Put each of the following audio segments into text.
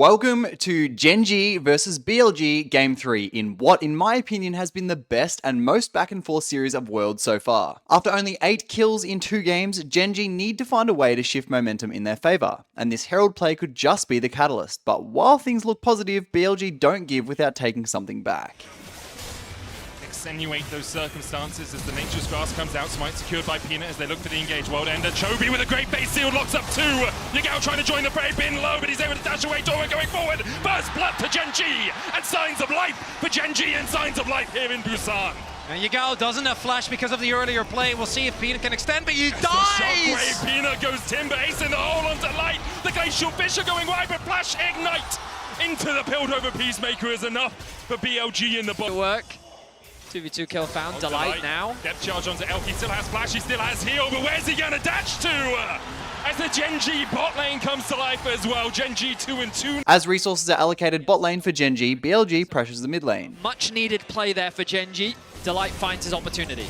Welcome to Gen.G versus BLG Game 3 in what, in my opinion, has been the best and most back and forth series of Worlds so far. After only 8 kills in 2 games, Gen.G need to find a way to shift momentum in their favour, and this Herald play could just be the catalyst. But while things look positive, BLG don't give without taking something back. Accentuate those circumstances as the Nature's Grasp comes out, smite secured by Peanut as they look for the engaged world ender. Chovy with a great base seal, locks up 2. Yagao trying to join the fray, bin low, but he's able to dash away. Dorman going forward, first blood to Gen.G, and signs of life for Gen.G and signs of life here in Busan. And Yagao doesn't have flash because of the earlier play. We'll see if Peanut can extend, but he dies! Shockwave, Peanut goes timber, ace in the hole onto light. The Glacial Fish are going wide, but flash ignite into the Piltover Peacemaker is enough for BLG in the bottom. Work. 2v2 kill found. Delight now. Depth charge onto Elk. He still has flash, he still has heal, but where's he gonna dash to? As the Gen.G bot lane comes to life as well. Gen.G 2-2. As resources are allocated bot lane for Gen.G, BLG pressures the mid lane. Much needed play there for Gen.G. Delight finds his opportunity.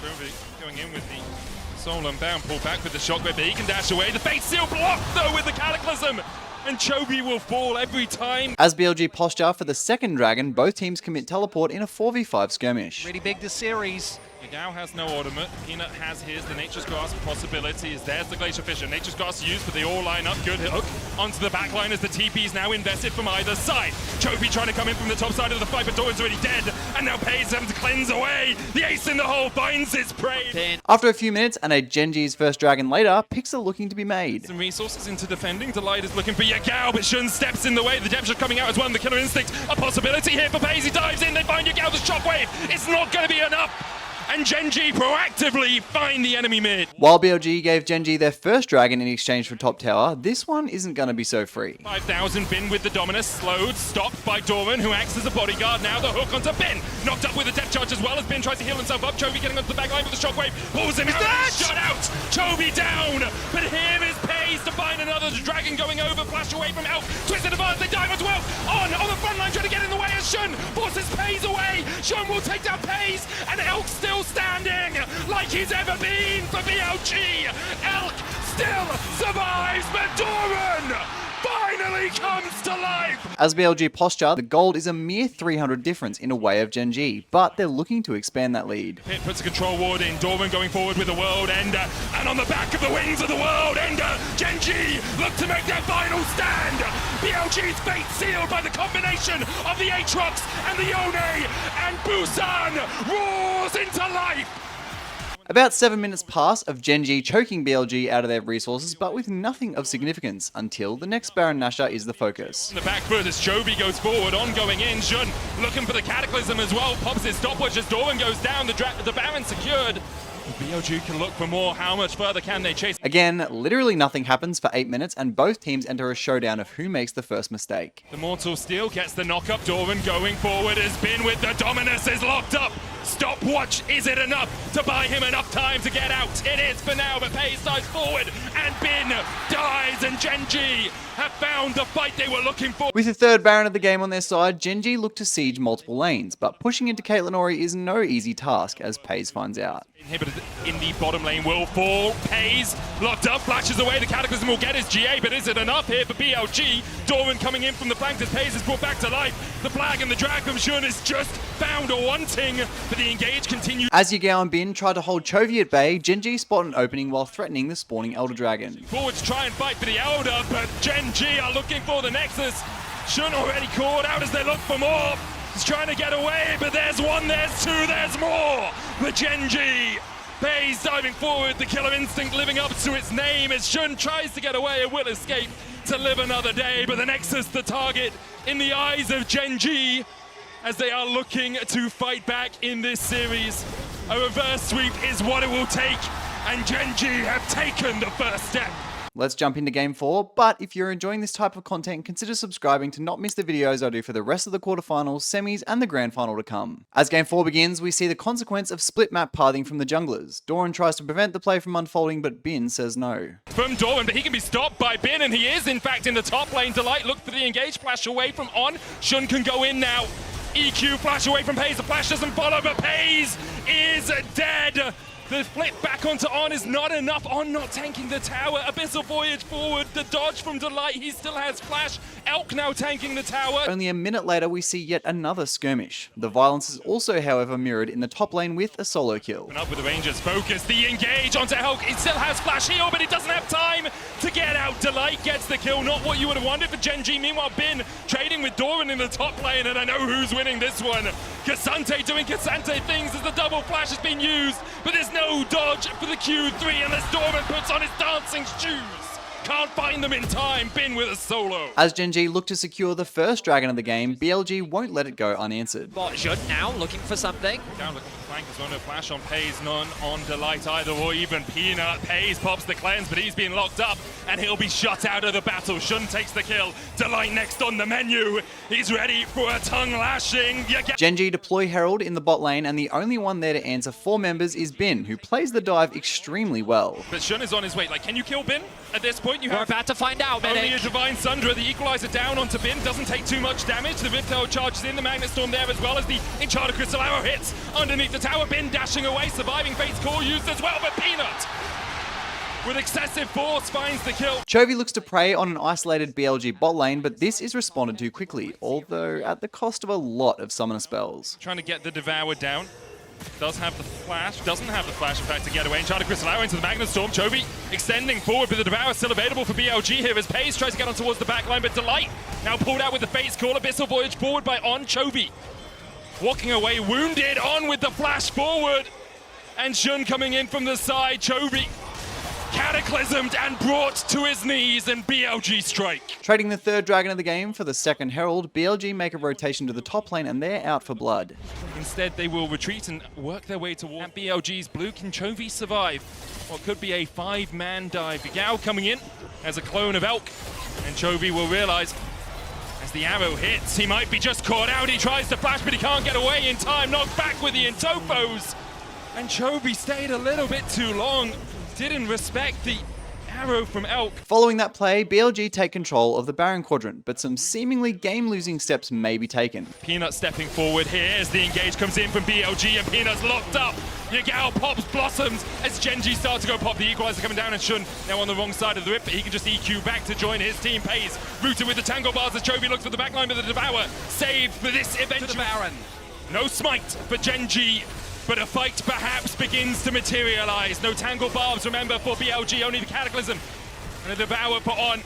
Chovy going in with the Soul Unbound, pull back with the Shockwave, but he can dash away. The Fate Seal blocked though with the Cataclysm. And Chovy will fall every time. As BLG posture for the second dragon, both teams commit teleport in a 4v5 skirmish. Really big this series. Yagao has no ultimate, Peanut has his, the Nature's Grasp possibility is there's the Glacial Fisher. Nature's Grasp used, but they all line up, good hook onto the back line as the TP is now invested from either side. Chovy trying to come in from the top side of the fight, but Doran's already dead, and now Pays having to cleanse away. The ace in the hole finds its prey. After a few minutes and a Gen.G's first dragon later, picks are looking to be made. Some resources into defending, Delight is looking for Yagao, but Shun steps in the way, the depth shot coming out as well, the Killer Instinct, a possibility here for Pays, he dives in, they find Yagao, the Shockwave, it's not going to be enough. And Gen.G proactively find the enemy mid. While BLG gave Gen.G their first dragon in exchange for top tower, this one isn't going to be so free. 5,000, Bin with the Dominus, slowed, stopped by Doran, who acts as a bodyguard. Now the hook onto Bin, knocked up with a depth charge as well as Bin tries to heal himself up. Chovy getting onto the back line with the Shockwave, pulls him out, shot out, Chovy down. But here is Pays to find another dragon going over, flash away from Elf, twisted advance, they dive onto Elf, on the front line trying to get in the way as Shun forces Pays away. Shun will take down Pays, and Elk still standing like he's ever been for BLG. Elk still survives, but Doran finally comes to life. As BLG posture, the gold is a mere 300 difference in a way of Gen.G, but they're looking to expand that lead. Pit puts a control ward in, Doran going forward with the World Ender, and on the back of the wings of the World Ender, Gen.G look to make their final stand. BLG's fate sealed by the combination of the Aatrox and the Yone, and Busan roars into life. About 7 minutes pass of Gen.G choking BLG out of their resources, but with nothing of significance until the next Baron Nashor is the focus. On the back foot as Chovy goes forward, on going in, Shun looking for the Cataclysm as well, pops his stopwatch as Doran goes down, the Baron secured. BLG can look for more, how much further can they chase? Again, literally nothing happens for 8 minutes and both teams enter a showdown of who makes the first mistake. The Mortal Steel gets the knock-up, Doran going forward as Bin with the Dominus is locked up. Stopwatch, is it enough to buy him enough time to get out? It is for now, but Pays dives forward and Bin dies, and Gen.G have found the fight they were looking for. With the third Baron of the game on their side, Gen.G look to siege multiple lanes, but pushing into Caitlyn Ori is no easy task, as Pays finds out. Inhibited in the bottom lane will fall. Pays locked up, flashes away. The Cataclysm will get his GA, but is it enough here for BLG? Doran coming in from the flank as Pays is brought back to life. The flag and the drag from Shun is just found wanting, but the engage continues. As Yagao and Bin try to hold Chovy at bay, Gen.G spot an opening while threatening the spawning Elder Dragon. Forward to try and fight for the Elder, but Gen.G are looking for the Nexus. Shun already called out as they look for more. He's trying to get away, but there's one, there's two, there's more. The Gen.G. Pays diving forward, the Killer Instinct living up to its name as Shun tries to get away and will escape to live another day. But the Nexus, the target in the eyes of Gen.G as they are looking to fight back in this series. A reverse sweep is what it will take, and Gen.G have taken the first step. Let's jump into Game 4, but if you're enjoying this type of content, consider subscribing to not miss the videos I do for the rest of the quarterfinals, semis, and the grand final to come. As Game 4 begins, we see the consequence of split map pathing from the junglers. Doran tries to prevent the play from unfolding, but Bin says no. From Doran, but he can be stopped by Bin, and he is in fact in the top lane. Delight look for the engage, flash away from On. Shun can go in now. EQ flash away from Pays, the flash doesn't follow, but Pays is dead. The flip back onto On is not enough. On not tanking the tower. Abyssal Voyage forward. The dodge from Delight. He still has Flash. Elk now tanking the tower. Only a minute later, we see yet another skirmish. The violence is also, however, mirrored in the top lane with a solo kill. Up with the Rangers. Focus. The engage onto Elk. He still has Flash heal, but he doesn't have time to get out. Delight gets the kill. Not what you would have wanted for Gen.G. Meanwhile, Bin trading with Doran in the top lane, and I know who's winning this one. K'Sante doing K'Sante things as the double flash has been used, but there's no dodge for the Q3 unless Doran puts on his dancing shoes. Can't find them in time. Bin with a solo. As Gen.G look to secure the first dragon of the game, BLG won't let it go unanswered. Bot Jun now looking for something. Down looking for flank. There's no flash on Pays, none on Delight either, or even Peanut. Pays pops the cleanse, but he's been locked up, and he'll be shut out of the battle. Shun takes the kill. Delight next on the menu. He's ready for a tongue lashing. Gen.G deploy Herald in the bot lane, and the only one there to answer 4 members is Bin, who plays the dive extremely well. But Shun is on his way. Like, can you kill Bin at this point? You We're have about to find out, only Medic. a Divine Sundra. The Equalizer down onto Bin. Doesn't take too much damage. The Riptail charges in. The Magnet Storm there as well as the Enchanted Crystal Arrow hits underneath the tower. Bin dashing away. Surviving Fate's Core used as well, but Peanut with excessive force finds the kill. Chovy looks to prey on an isolated BLG bot lane, but this is responded to quickly, although at the cost of a lot of summoner spells. Trying to get the Devour down. Does have the flash, doesn't have the flash in fact to get away. Enchanted Crystal Arrow into the Magnet Storm. Chovy extending forward, but the Devour still available for BLG here as Pays tries to get on towards the backline, but Delight now pulled out with the Fate's Call. Abyssal Voyage forward by On. Chovy walking away wounded. On with the flash forward, and Shun coming in from the side. Chovy cataclysmed and brought to his knees, and BLG strike. Trading the third dragon of the game for the second Herald, BLG make a rotation to the top lane and they're out for blood. Instead, they will retreat and work their way toward BLG's blue. Can Chovy survive what could be a 5-man dive? Gao coming in as a clone of Elk, and Chovy will realize as the arrow hits, he might be just caught out. He tries to flash, but he can't get away in time. Knocked back with the Intofos, and Chovy stayed a little bit too long. Didn't respect the arrow from Elk. Following that play, BLG take control of the Baron Quadrant, but some seemingly game-losing steps may be taken. Peanut stepping forward here as the engage comes in from BLG, and Peanut's locked up. Yagao pops Blossoms as Gen.G starts to go pop. The Equalizer coming down, and Shun now on the wrong side of the rip, but he can just EQ back to join his team. Pays rooted with the Tango Bars as Chovy looks for the backline, but the Devour saved for this eventual. To the Baron. No smite for Gen.G, but a fight perhaps begins to materialize. No Tangle Barbs, remember, for BLG, only the Cataclysm and the Devour put on.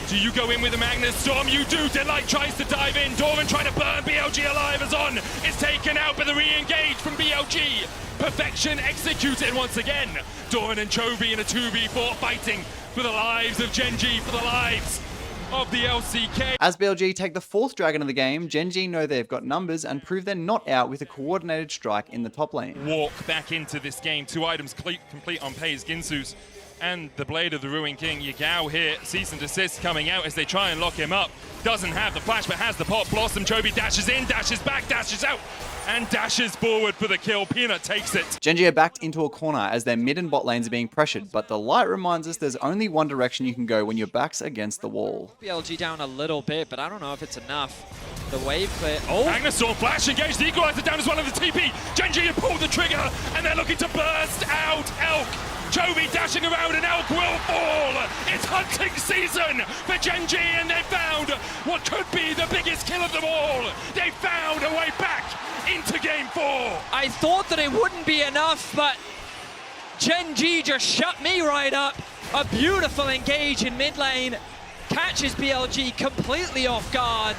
Do you go in with the Magnet Storm? You do. Delight tries to dive in. Doran trying to burn BLG alive as On is taken out, but the re-engage from BLG. Perfection executed once again. Doran and Chovy in a 2v4 fighting for the lives of Gen.G, for the lives of the LCK. As BLG take the fourth dragon of the game, Gen.G know they've got numbers and prove they're not out with a coordinated strike in the top lane. Walk back into this game. 2 items complete on Pays, Ginsu's and the Blade of the Ruined King. Yagao here, cease and desist coming out as they try and lock him up. Doesn't have the flash, but has the pop. Blossom, Chovy dashes in, dashes back, dashes out, and dashes forward for the kill. Peanut takes it. Gen.G are backed into a corner as their mid and bot lanes are being pressured, but the light reminds us there's only one direction you can go when your back's against the wall. BLG down a little bit, but I don't know if it's enough. The wave clear. Oh! Magnusaur flash engaged, the Equalizer down as well as the TP. Gen.G have pulled the trigger, and they're looking to burst out Elk. Chovy dashing around, and Elk will fall. It's hunting season for Gen.G, and they found what could be the biggest kill of them all. They found a way back into game 4. I thought that it wouldn't be enough, but Gen.G just shut me right up. A beautiful engage in mid lane, catches BLG completely off guard,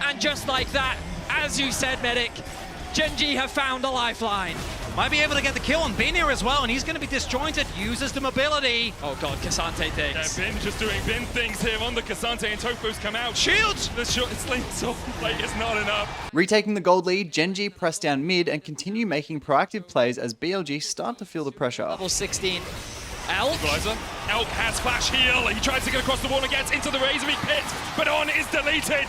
and just like that, as you said, Medic, Gen.G have found a lifeline. Might be able to get the kill on Bin here as well, and he's going to be disjointed. Uses the mobility. Oh god, K'Sante things. Yeah, Bin just doing Bin things here on the K'Sante, and Tofos come out. Shields! The short Slink Soul plate is not enough. Retaking the gold lead, Gen.G press down mid and continue making proactive plays as BLG start to feel the pressure. Level 16. Elk. Equalizer. Elk has flash heal. He tries to get across the wall and gets into the Razorbeak pit, but On is deleted.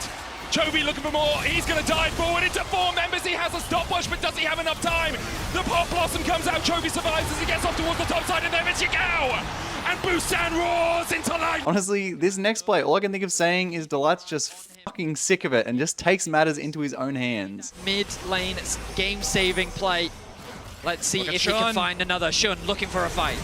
Chovy looking for more. He's going to dive forward into 4 members. He has a stopwatch, but does he have enough time? The Pop Blossom comes out. Chovy survives as he gets off towards the top side, and there is Yagao. And Busan roars into life. Honestly, this next play, all I can think of saying is Delight's just fucking sick of it and just takes matters into his own hands. Mid lane game saving play. Let's see Look at if he can Shun. find another. Shun looking for a fight.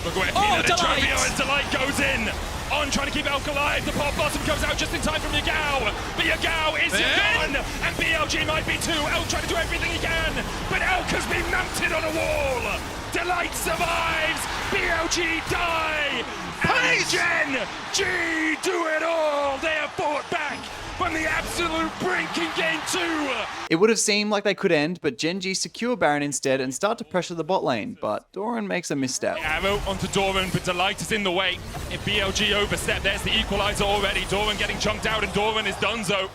Look where Oh, Peanut and Delight! Chovy and Delight goes in. On trying to keep Elk alive. The pop blossom comes out just in time from Yagao. But Yagao is gone. And BLG might be too. Elk trying to do everything he can. But Elk has been mounted on a wall. Delight survives. BLG die. And Gen.G do it all. They have fought back from the absolute brink in game 2. It would have seemed like they could end, but Gen.G secure Baron instead and start to pressure the bot lane, but Doran makes a misstep. Arrow onto Doran, but Delight is in the way. If BLG overstep, there's the equalizer already. Doran getting chunked out, and Doran is donezo.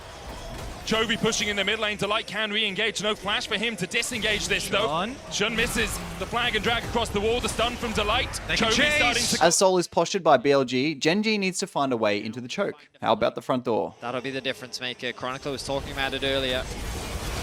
Chovy pushing in the mid lane. Delight can re-engage. No flash for him to disengage this, though. Shun misses the flag and drag across the wall. The stun from Delight. Chovy starting to... As Soul is postured by BLG, Gen.G needs to find a way into the choke. How about the front door? That'll be the difference maker. Chronicle was talking about it earlier.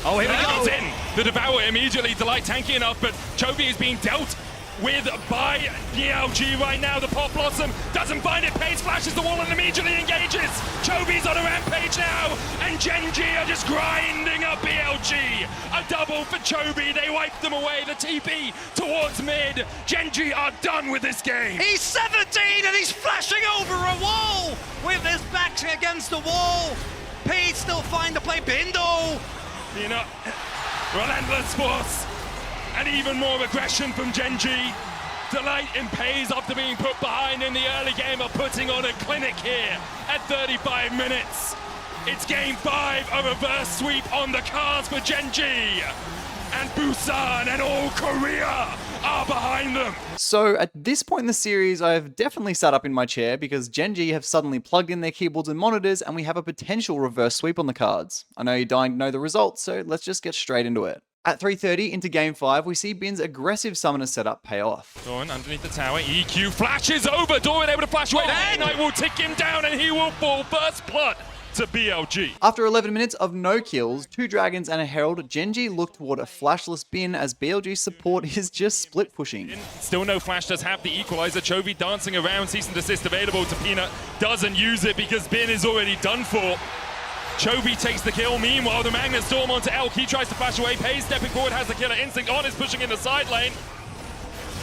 Oh, here he goes in. The Devour immediately. Delight tanky enough, but Chovy is being dealt with by BLG right now. The Pop Blossom doesn't find it. Pace flashes the wall and immediately engages. Chovy's on a rampage now, and Gen.G are just grinding up BLG. A double for Chovy. They wipe them away. The TP towards mid. Gen.G are done with this game. He's 17 and he's flashing over a wall with his back against the wall. Page still find the play. Bindo. You know, relentless force. And even more aggression from Gen.G. Delight in Pays after being put behind in the early game are putting on a clinic here at 35 minutes. It's game 5, a reverse sweep on the cards for Gen.G. And Busan and all Korea are behind them. So at this point in the series, I've definitely sat up in my chair because Gen.G have suddenly plugged in their keyboards and monitors and we have a potential reverse sweep on the cards. I know you're dying to know the results, so let's just get straight into it. At 3:30 into Game 5, we see Bin's aggressive summoner setup pay off. Doran underneath the tower, EQ flashes over, Doran able to flash away, Knight will tick him down and he will fall first blood to BLG. After 11 minutes of no kills, 2 dragons and a herald, Gen.G look toward a flashless Bin as BLG's support is just split pushing. Still no flash, does have the equalizer. Chovy dancing around, cease and desist available to Peanut, doesn't use it because Bin is already done for. Chovy takes the kill. Meanwhile, the Magnet Storm onto Elk. He tries to flash away. Pays stepping forward, has the killer instinct on, is pushing in the side lane.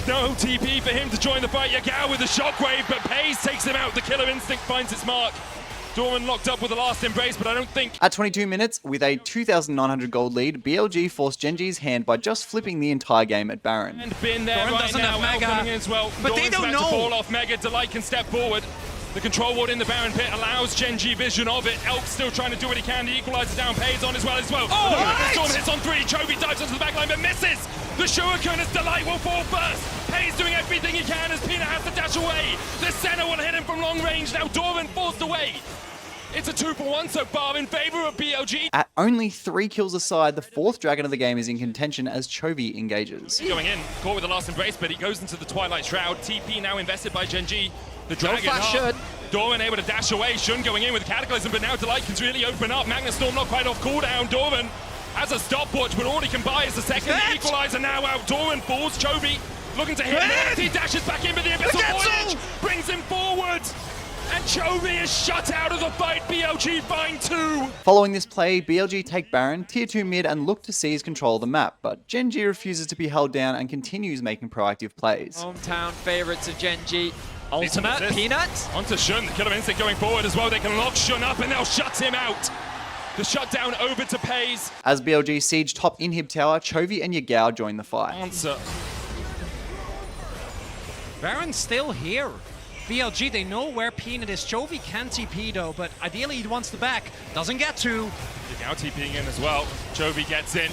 No TP for him to join the fight. Yagao with the shockwave, but Pays takes him out. The killer instinct finds its mark. Doran locked up with the last embrace, but I don't think... At 22 minutes, with a 2,900 gold lead, BLG forced Gen.G's hand by just flipping the entire game at Baron. And Bin there Doran right doesn't now, have Elk Mega. coming in as well. But they Doran's don't about to know. fall off Mega. Delight can step forward. The control ward in the Baron pit allows Gen.G vision of it. Elk still trying to do what he can. The equalizer down, Pays on as well. Oh, right! Storm hits on 3. Chovy dives onto the back line but misses. The Shuriken as Delight will fall first. Pays doing everything he can as Peanut has to dash away. The Senna will hit him from long range. Now Doran forced away. It's a 2-for-1 so far in favor of BLG. At only 3 kills aside, the 4th dragon of the game is in contention as Chovy engages. Going in, caught with the last embrace, but he goes into the Twilight Shroud. TP now invested by Gen.G. The dragon flash up. Shun. Doran able to dash away. Shun going in with Cataclysm, but now Delight can really open up. Magnet Storm not quite off cooldown. Doran has a stopwatch, but all he can buy is the second equalizer now out. Doran falls. Chovy looking to hit him. He dashes back in, but the Abyssal Voyage brings him forward. And Chovy is shut out of the fight. BLG find 2. Following this play, BLG take Baron, tier 2 mid and look to seize control of the map, but Gen.G refuses to be held down and continues making proactive plays. Hometown favorites of Gen.G. Ultimate, Assist. Peanut. Onto Shun, the killer instinct going forward as well. They can lock Shun up and they'll shut him out. The shutdown over to Pays. As BLG siege top inhib tower, Chovy and Yagao join the fight. Answer. Baron's still here. BLG, they know where Peanut is. Chovy can TP though, but ideally he wants the back. Doesn't get to. Now TPing in as well. Chovy gets in,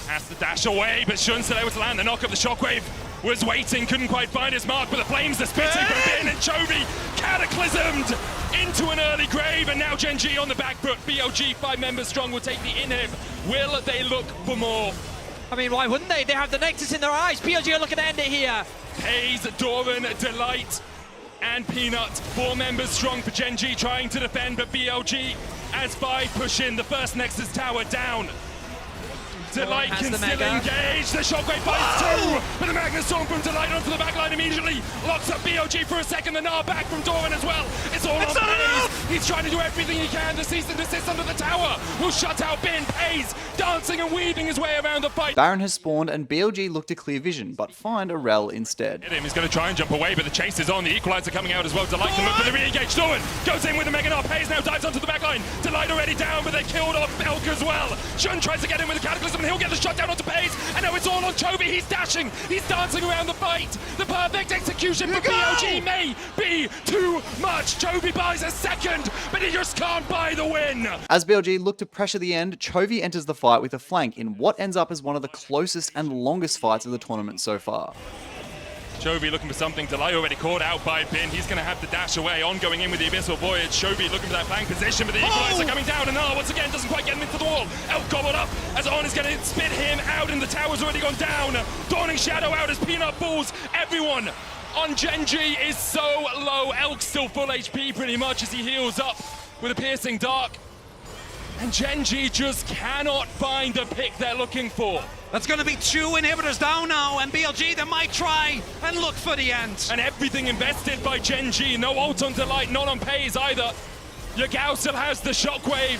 has to dash away, but Shun's still able to land. The knock up, the shockwave was waiting, couldn't quite find his mark, but the flames are spitting from Bin, and Chovy cataclysmed into an early grave, and now Gen.G on the back foot. BLG, 5 members strong, will take the inhib. Will they look for more? I mean, why wouldn't they? They have the Nexus in their eyes. BLG are looking to end it here. Pays, Doran, Delight, and Peanut. 4 members strong for Gen.G trying to defend, but BLG as 5 push in. The first Nexus tower down. Delight has can the still mega. engage. The shockwave finds 2, but the Magnet Storm from Delight onto the backline immediately locks up BLG for a second. The Gnar back from Doran as well. It's all on Pays. He's trying to do everything he can. The cease and desist under the tower will shut out Bin. Pays dancing and weaving his way around the fight. Baron has spawned and BLG look to clear vision, but find a rel instead. Hit him. He's going to try and jump away, but the chase is on. The equalizer coming out as well. Delight can look for the re-engage. Dorman goes in with the Mega Knock. Pays now dives onto the back line. Delight already down, but they killed off Belk as well. Shun tries to get in with the Cataclysm, and he'll get the shot down onto Pays. And now it's all on Chovy. He's dashing. He's dancing around the fight. The perfect execution for BLG may be too much. Chovy buys a second, but he just can't buy the win. As BLG look to pressure the end, Chovy enters the fight with a flank in what ends up as one of the closest and longest fights of the tournament so far. Chovy looking for something. Delay already caught out by Bin. He's going to have to dash away. On going in with the Abyssal Voyage. Chovy looking for that flank position, but the equalizer coming down. And once again, doesn't quite get him into the wall. Elk gobbled up as On is going to spit him out, and the tower's already gone down. Dawning Shadow out as Peanut balls everyone on Gen.G is so low. Elk's still full HP pretty much as he heals up with a piercing dark. And Gen.G just cannot find the pick they're looking for. That's going to be 2 inhibitors down now, and BLG, they might try and look for the end. And everything invested by Gen.G. No ult on Delight, not on Pays either. Yagao still has the shockwave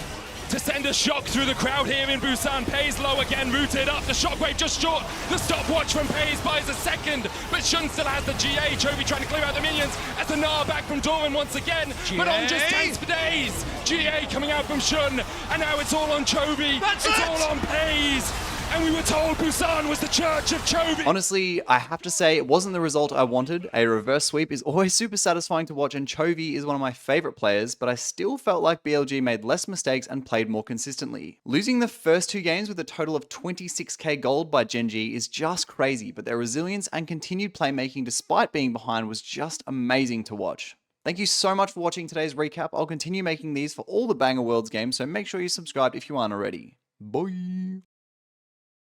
to send a shock through the crowd here in Busan. Pays low again, rooted up. The shockwave just short. The stopwatch from Pays buys a second, but Shun still has the GA. Chovy trying to clear out the minions as the Gnar back from Dorman once again. GA. But On just tanks for days. GA coming out from Shun, and now it's all on Chovy. That's it's it. all on Pays. And we were told Busan was the church of Chovy. Honestly, I have to say it wasn't the result I wanted. A reverse sweep is always super satisfying to watch, and Chovy is one of my favorite players, but I still felt like BLG made less mistakes and played more consistently. Losing the first 2 games with a total of 26k gold by Gen.G is just crazy, but their resilience and continued playmaking despite being behind was just amazing to watch. Thank you so much for watching today's recap. I'll continue making these for all the Banger Worlds games, so make sure you subscribe if you aren't already. Bye!